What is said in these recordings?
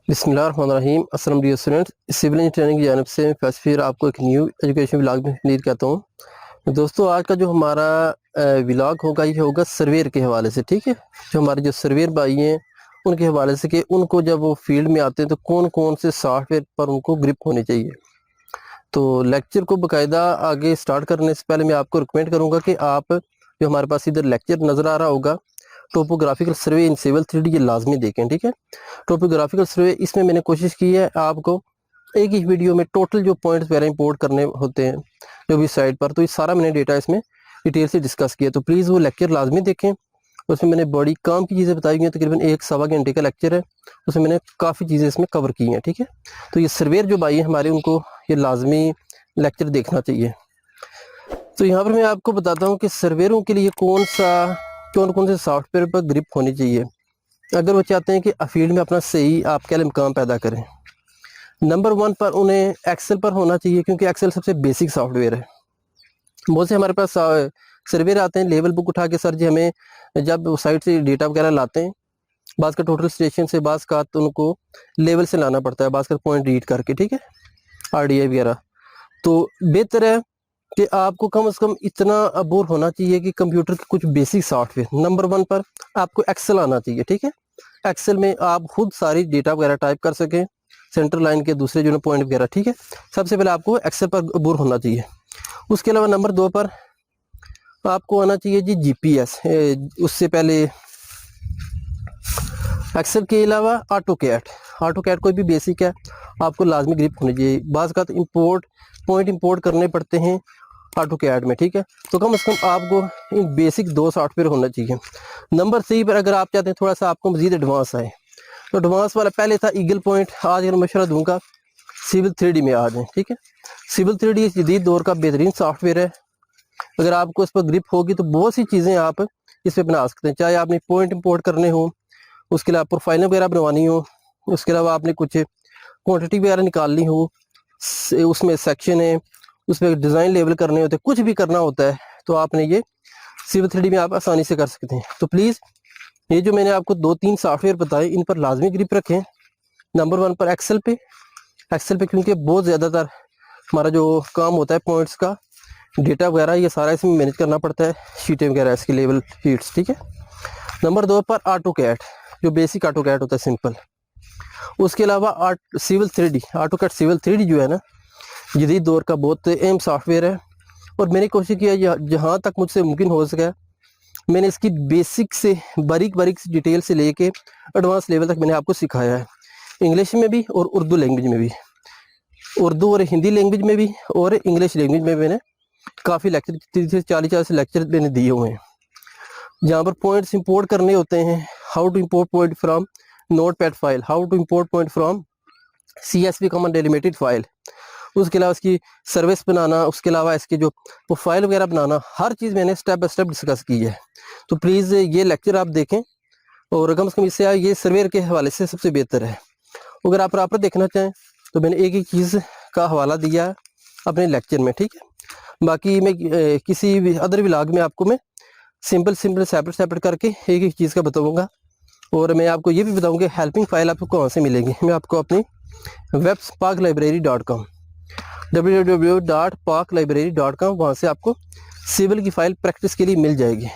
बिस्मिल्लाहिर्रहमानिर्रहीम। अस्सलाम dear students, civil engineering की जानिब से मैं फिर आपको एक न्यू एजुकेशन व्लॉग में लीड करता हूँ। तो दोस्तों, आज का जो हमारा व्लॉग होगा ये होगा सर्वेयर के हवाले से। ठीक है, जो हमारे जो सर्वेयर भाई हैं उनके हवाले से कि उनको जब वो फील्ड में आते हैं तो कौन कौन से सॉफ्टवेयर पर उनको ग्रिप होनी चाहिए। तो लेक्चर को बाकायदा आगे स्टार्ट करने से पहले मैं आपको रिकमेंड करूँगा कि आप जो हमारे पास इधर लेक्चर नज़र आ रहा होगा topographical survey in civil 3D, ये लाजमी देखें। ठीक है, टोपोग्राफिकल सर्वे इसमें मैंने कोशिश की है आपको एक ही वीडियो में टोटल जो पॉइंट्स वगैरह इंपोर्ट करने होते हैं जो भी साइट पर, तो ये सारा मैंने डेटा इसमें डिटेल से डिस्कस किया। तो प्लीज़ वो लेक्चर लाजमी देखें। उसमें मैंने बड़ी काम की चीज़ें बताई हुई हैं, तकरीबन 1-1.25 घंटे का लेक्चर है, उसमें मैंने काफ़ी चीज़ें इसमें कवर की हैं। ठीक है, तो ये सर्वेयर जो भाई हैं हमारे, उनको ये लाजमी लेक्चर देखना चाहिए। तो यहाँ पर मैं आपको बताता हूँ कि सर्वेयरों के लिए कौन कौन से सॉफ्टवेयर पर ग्रिप होनी चाहिए अगर वो चाहते हैं कि फील्ड में अपना सही आप कह लें मुकाम पैदा करें। नंबर 1 पर उन्हें एक्सेल पर होना चाहिए, क्योंकि एक्सेल सबसे बेसिक सॉफ्टवेयर है। बहुत से हमारे पास सर्वेयर आते हैं लेवल बुक उठा के, सर जी हमें जब साइट से डेटा वगैरह लाते हैं, बाज़ का टोटल स्टेशन से, बाज़ का तो उनको लेवल से लाना पड़ता है, बाज़ का पॉइंट रीड करके। ठीक है, RDA वगैरह। तो बेहतर है कि आपको कम से कम इतना अबूर होना चाहिए कि कंप्यूटर के कुछ बेसिक सॉफ्टवेयर। नंबर 1 पर आपको एक्सेल आना चाहिए। ठीक है, एक्सेल में आप खुद सारी डेटा वगैरह टाइप कर सकें, सेंटर लाइन के दूसरे जो पॉइंट वगैरह। ठीक है, सबसे पहले आपको एक्सेल पर अबूर होना चाहिए। उसके अलावा नंबर 2 पर आपको आना चाहिए जी GPS। उससे पहले एक्सेल के अलावा ऑटोकैड कोई भी बेसिक है, आपको लाजमी ग्रिप होनी चाहिए। बाज़ का पॉइंट इंपोर्ट करने पड़ते हैं ऑटोकैड में। ठीक है, तो कम से कम आपको इन बेसिक 2 सॉफ्टवेयर होना चाहिए। नंबर 3 पर अगर आप चाहते हैं थोड़ा सा आपको मजीद एडवांस आए, तो एडवांस वाला पहले था ईगल पॉइंट, आज अगर मशवरा दूंगा सिविल 3D में आ जाए। ठीक है, सिविल 3D इस जदीद दौर का बेहतरीन सॉफ्टवेयर है। अगर आपको इस पर ग्रिप होगी तो बहुत सी चीज़ें आप इस पर बना सकते हैं, चाहे आपने पॉइंट इंपोर्ट करने हो, उसके अलावा प्रोफाइलें वगैरह बनवानी हो, उसके अलावा आपने कुछ क्वान्टिटी वगैरह निकालनी हो, उसमें सेक्शन है, उसमें डिज़ाइन लेवल करने होते हैं, कुछ भी करना होता है तो आपने ये सिविल 3D में आप आसानी से कर सकते हैं। तो प्लीज़ ये जो मैंने आपको 2-3 सॉफ्टवेयर बताए, इन पर लाजमी ग्रिप रखें। नंबर 1 पर एक्सेल पे, क्योंकि बहुत ज़्यादातर हमारा जो काम होता है पॉइंट्स का डेटा वगैरह ये सारा इसमें मैनेज करना पड़ता है, शीटें वगैरह इसकी लेवल शीट्स। ठीक है, नंबर 2 पर ऑटोकैड, जो बेसिक ऑटोकैड होता है सिंपल। उसके अलावा civil 3D, AutoCAD civil 3D जो है ना, जदीद दौर का बहुत अहम सॉफ्टवेयर है। और मैंने कोशिश किया जहाँ तक मुझसे मुमकिन हो सका, मैंने इसकी बेसिक से बारीक डिटेल से लेके एडवांस लेवल तक मैंने आपको सिखाया है, इंग्लिश में भी और उर्दू लैंग्वेज में भी, उर्दू और हिंदी लैंग्वेज में भी और इंग्लिश लैंग्वेज में मैंने काफ़ी लेक्चर 30-40 लेक्चर मैंने दिए हुए हैं। जहाँ पर पॉइंट्स इंपोर्ट करने होते हैं, how to import point from notepad file, how to import point from CSV common delimited file, उसके अलावा इसकी सर्विस बनाना, उसके अलावा इसकी जो प्रोफाइल वगैरह बनाना, हर चीज़ मैंने स्टेप बाय स्टेप डिस्कस की है। तो प्लीज़ ये लेक्चर आप देखें, और कम से कम इससे ये सर्वेयर के हवाले से सबसे बेहतर है। अगर आप प्रॉपर देखना चाहें तो मैंने एक एक चीज़ का हवाला दिया है अपने लेक्चर में। ठीक है, बाकी मैं किसी भी अदर व्लॉग में आपको मैं सिंपल सेपरेट करके एक एक चीज़ का बताऊँगा। और मैं आपको ये भी बताऊँगा हेल्पिंग फाइल आपको कहाँ से मिलेगी। मैं आपको अपनी वेब parklibrary.com www.parklibrary.com, वहाँ से आपको सिविल की फ़ाइल प्रैक्टिस के लिए मिल जाएगी।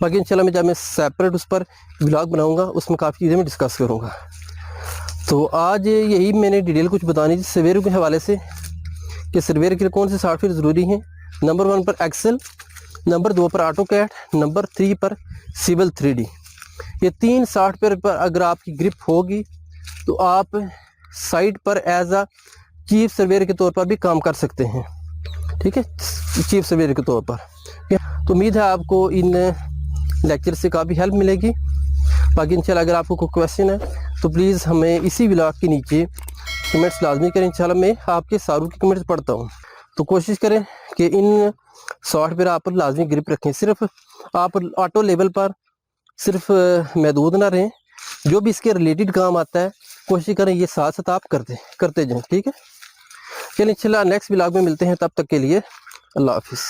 बाकी इंशाल्लाह मैं जब मैं सेपरेट उस पर ब्लॉग बनाऊंगा उसमें काफ़ी चीज़ें मैं डिस्कस करूंगा। तो आज यही मैंने डिटेल कुछ बतानी थी सर्वेयर के हवाले से कि सर्वेयर के लिए कौन से सॉफ्टवेयर ज़रूरी हैं। नंबर 1 पर एक्सेल, नंबर 2 पर ऑटोकैड, नंबर 3 पर सिविल 3D। ये 3 सॉफ्टवेयर पर अगर आपकी ग्रिप होगी तो आप साइट पर एज अ चीफ सर्वेयर के तौर पर भी काम कर सकते हैं। ठीक है, चीफ सर्वेयर के तौर पर। तो उम्मीद है आपको इन लेक्चर से काफ़ी हेल्प मिलेगी। बाकी इंशाल्लाह अगर आपको कोई क्वेश्चन है तो प्लीज़ हमें इसी व्लॉग के नीचे कमेंट्स लाजमी करें। इंशाल्लाह मैं आपके सारों के कमेंट्स पढ़ता हूँ। तो कोशिश करें कि इन सॉफ्टवेयर आप लाजमी ग्रिप रखें। सिर्फ आप ऑटो लेवल पर सिर्फ महदूद ना रहें, जो भी इसके रिलेटेड काम आता है कोशिश करें ये साथ साथ आप करते जाएं। ठीक है, चलिए इंशाल्लाह नेक्स्ट व्लॉग में मिलते हैं, तब तक के लिए अल्लाह हाफिज़।